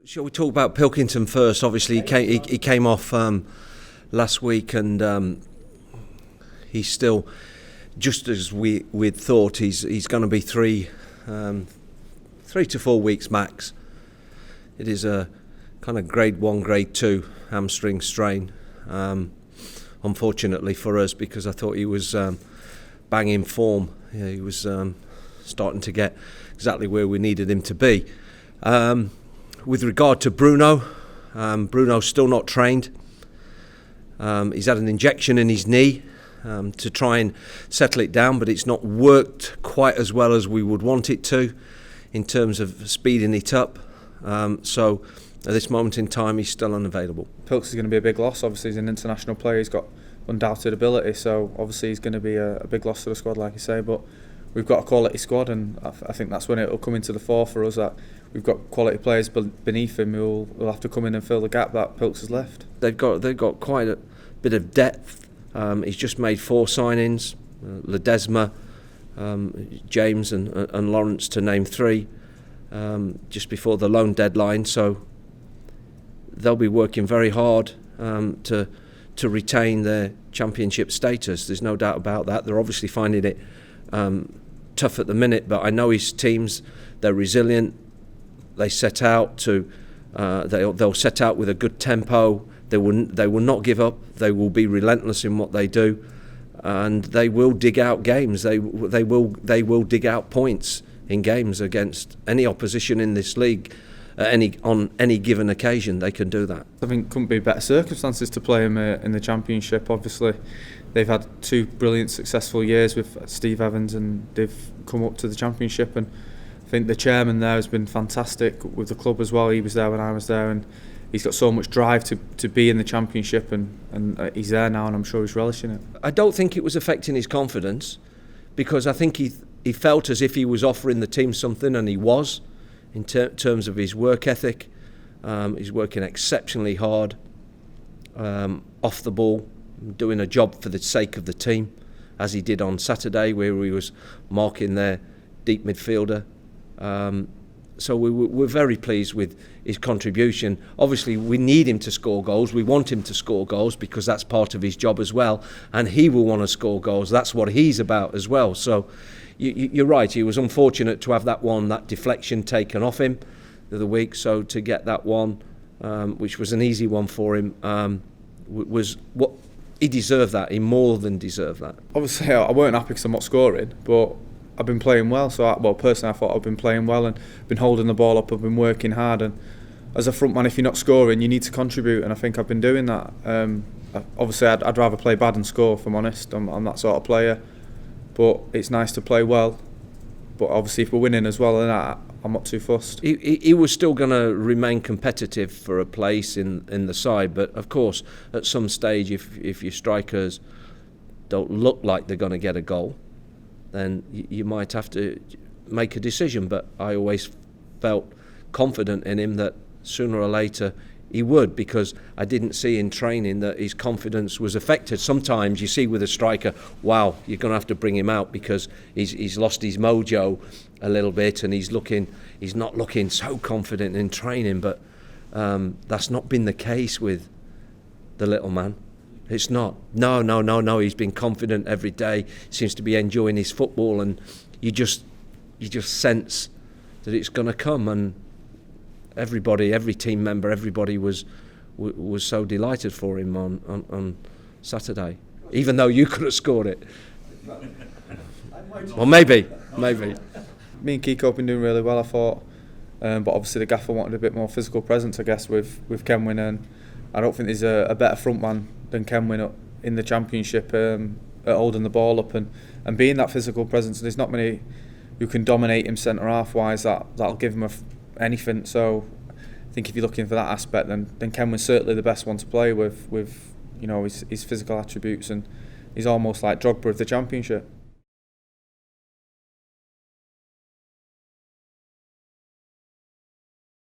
Shall we talk about Pilkington first? Obviously, he came off last week, and he's still, just as we'd thought, he's going to be 3 to 4 weeks max. It is a kind of grade 1, grade 2 hamstring strain. Unfortunately for us, because I thought he was banging form. Yeah, he was starting to get exactly where we needed him to be. With regard to Bruno, Bruno's still not trained. He's had an injection in his knee to try and settle it down, but it's not worked quite as well as we would want it to in terms of speeding it up. So at this moment in time, he's still unavailable. Pilks is going to be a big loss. Obviously, he's an international player. He's got undoubted ability, so obviously he's going to be a big loss to the squad, like you say. But we've got a quality squad, and I think that's when it will come into the fore for us, that we've got quality players beneath him who will have to come in and fill the gap that Pilks has left. They've got quite a bit of depth. He's just made 4 signings: Ledesma, James, and Lawrence, to name 3, just before the loan deadline. So they'll be working very hard to retain their championship status. There's no doubt about that. They're obviously finding it tough at the minute, but I know his teams, they're resilient. They set out to they'll set out with a good tempo. They will not give up. They will be relentless in what they do, and they will dig out games. They will dig out points in games against any opposition in this league. On any given occasion, they can do that. I think couldn't be better circumstances to play him in the Championship. Obviously, they've had 2 brilliant, successful years with Steve Evans, and they've come up to the Championship. And I think the chairman there has been fantastic with the club as well. He was there when I was there, and he's got so much drive to be in the Championship, and he's there now, and I'm sure he's relishing it. I don't think it was affecting his confidence, because I think he felt as if he was offering the team something, and he was. In terms of his work ethic, he's working exceptionally hard off the ball, doing a job for the sake of the team, as he did on Saturday, where he was marking their deep midfielder. So we're very pleased with his contribution. Obviously, we need him to score goals. We want him to score goals because that's part of his job as well, and he will want to score goals. That's what he's about as well. So you're right, he was unfortunate to have that deflection taken off him the other week. So to get that one, which was an easy one for him, was what he deserved. That he more than deserved that. Obviously, I weren't happy because I'm not scoring, but I've been playing well. So, personally, I thought I've been playing well and been holding the ball up. I've been working hard, and as a front man, if you're not scoring, you need to contribute, and I think I've been doing that. Obviously, I'd rather play bad than score, if I'm honest. I'm that sort of player. But it's nice to play well. But obviously, if we're winning as well, then I'm not too fussed. He was still going to remain competitive for a place in the side. But of course, at some stage, if your strikers don't look like they're going to get a goal, then you might have to make a decision. But I always felt confident in him that sooner or later he would, because I didn't see in training that his confidence was affected. Sometimes you see with a striker, wow, you're going to have to bring him out because he's lost his mojo a little bit, and he's not looking so confident in training. But that's not been the case with the little man. It's not. No. He's been confident every day. Seems to be enjoying his football, and you just sense that it's going to come. And everybody, every team member, everybody was so delighted for him on Saturday, even though you could have scored it. Well, maybe. Me and Kiko have been doing really well, I thought, but obviously the gaffer wanted a bit more physical presence, I guess, with Kenwyn, and I don't think there's a better front man than Kenwyn in the Championship at holding the ball up and being that physical presence. There's not many who can dominate him centre half wise that'll give him anything. So I think if you're looking for that aspect, then Kenwyn's certainly the best one to play with his physical attributes, and he's almost like Drogba of the Championship.